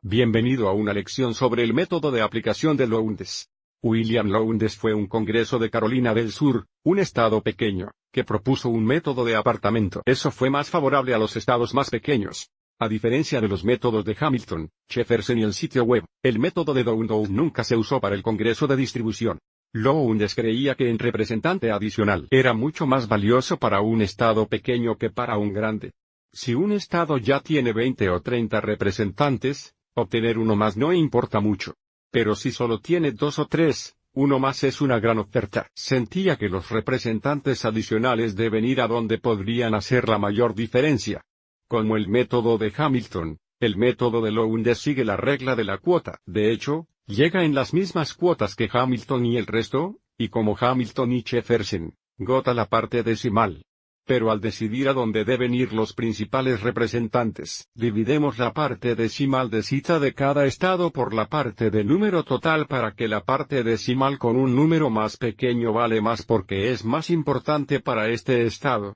Bienvenido a una lección sobre el método de aplicación de Lowndes. William Lowndes fue un congreso de Carolina del Sur, un estado pequeño, que propuso un método de apartamento. Eso fue más favorable a los estados más pequeños. A diferencia de los métodos de Hamilton, Jefferson y el sitio web, el método de Lowndes nunca se usó para el congreso de distribución. Lowndes creía que un representante adicional era mucho más valioso para un estado pequeño que para un grande. Si un estado ya tiene 20 o 30 representantes, obtener uno más no importa mucho. Pero si solo tiene 2 o 3, uno más es una gran oferta. Sentía que los representantes adicionales deben ir a donde podrían hacer la mayor diferencia. Como el método de Hamilton, el método de Lowndes sigue la regla de la cuota. De hecho, llega en las mismas cuotas que Hamilton y el resto, y como Hamilton y Jefferson, gota la parte decimal. Pero al decidir a dónde deben ir los principales representantes, dividimos la parte decimal de cita de cada estado por la parte de número total para que la parte decimal con un número más pequeño vale más porque es más importante para este estado.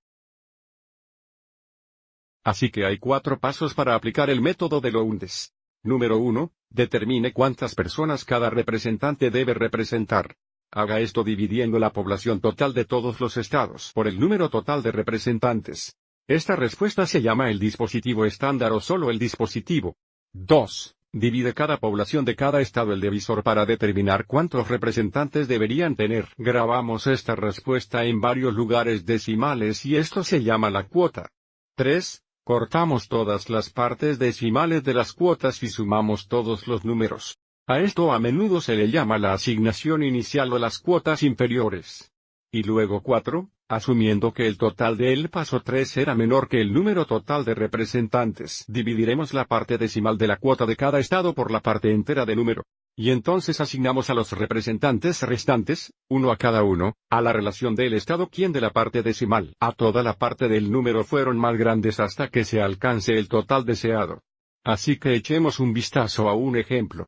Así que hay 4 pasos para aplicar el método de Lowndes. Número 1. Determine cuántas personas cada representante debe representar. Haga esto dividiendo la población total de todos los estados por el número total de representantes. Esta respuesta se llama el dispositivo estándar o solo el dispositivo. 2. Divide cada población de cada estado el divisor para determinar cuántos representantes deberían tener. Grabamos esta respuesta en varios lugares decimales y esto se llama la cuota. 3. Cortamos todas las partes decimales de las cuotas y sumamos todos los números. A esto a menudo se le llama la asignación inicial o las cuotas inferiores. Y luego 4, asumiendo que el total del paso 3 era menor que el número total de representantes, dividiremos la parte decimal de la cuota de cada estado por la parte entera de número. Y entonces asignamos a los representantes restantes, uno a cada uno, a la relación del estado quien de la parte decimal a toda la parte del número fueron más grandes hasta que se alcance el total deseado. Así que echemos un vistazo a un ejemplo.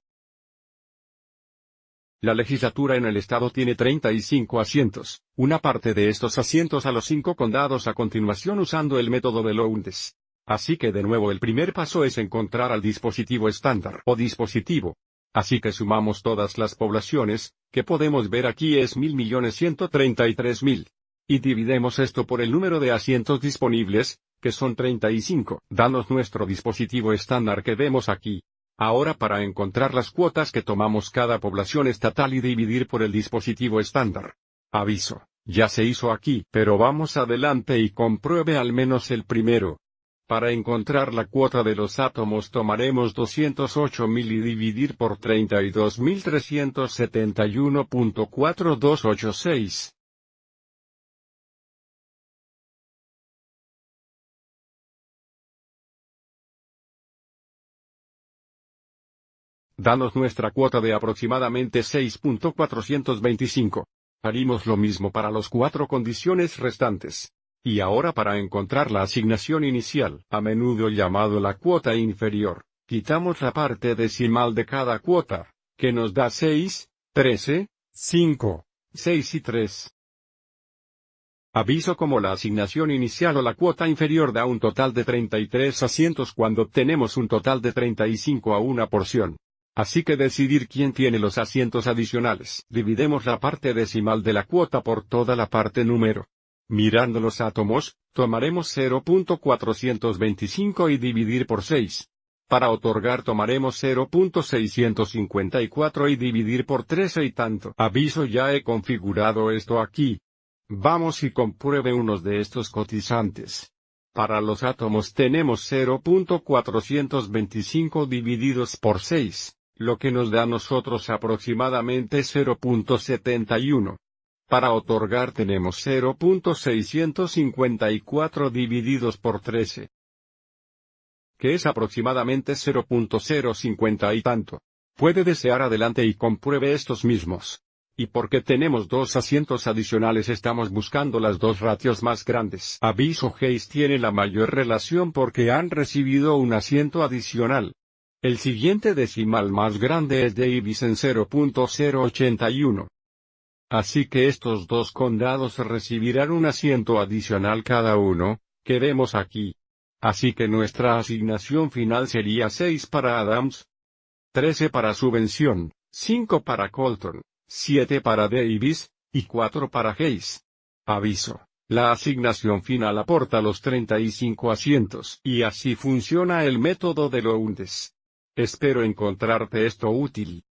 La legislatura en el estado tiene 35 asientos, una parte de estos asientos a los 5 condados a continuación usando el método de Lowndes. Así que de nuevo el primer paso es encontrar al dispositivo estándar o dispositivo. Así que sumamos todas las poblaciones, que podemos ver aquí es 1.133.000. Y dividemos esto por el número de asientos disponibles, que son 35. Danos nuestro dispositivo estándar que vemos aquí. Ahora para encontrar las cuotas que tomamos cada población estatal y dividir por el dispositivo estándar. Aviso, ya se hizo aquí, pero vamos adelante y compruebe al menos el primero. Para encontrar la cuota de los átomos tomaremos 208.000 y dividir por 32.371.4286. Danos nuestra cuota de aproximadamente 6.425. Harimos lo mismo para las 4 condiciones restantes. Y ahora para encontrar la asignación inicial, a menudo llamado la cuota inferior, quitamos la parte decimal de cada cuota, que nos da 6, 13, 5, 6 y 3. Aviso como la asignación inicial o la cuota inferior da un total de 33 asientos cuando tenemos un total de 35 a una porción. Así que decidir quién tiene los asientos adicionales. Dividemos la parte decimal de la cuota por toda la parte número. Mirando los átomos, tomaremos 0.425 y dividir por 6. Para otorgar tomaremos 0.654 y dividir por 13 y tanto. Aviso ya he configurado esto aquí. Vamos y compruebe unos de estos cotizantes. Para los átomos tenemos 0.425 divididos por 6. Lo que nos da a nosotros aproximadamente 0.71. Para otorgar tenemos 0.654 divididos por 13. Que es aproximadamente 0.050 y tanto. Puede desear adelante y compruebe estos mismos. Y porque tenemos 2 asientos adicionales estamos buscando las 2 ratios más grandes. Aviso Hayes tiene la mayor relación porque han recibido un asiento adicional. El siguiente decimal más grande es Davis en 0.081. Así que estos 2 condados recibirán un asiento adicional cada uno, que vemos aquí. Así que nuestra asignación final sería 6 para Adams, 13 para Subvención, 5 para Colton, 7 para Davis, y 4 para Hayes. Aviso. La asignación final aporta los 35 asientos. Y así funciona el método de Lowndes. Espero encontrarte esto útil.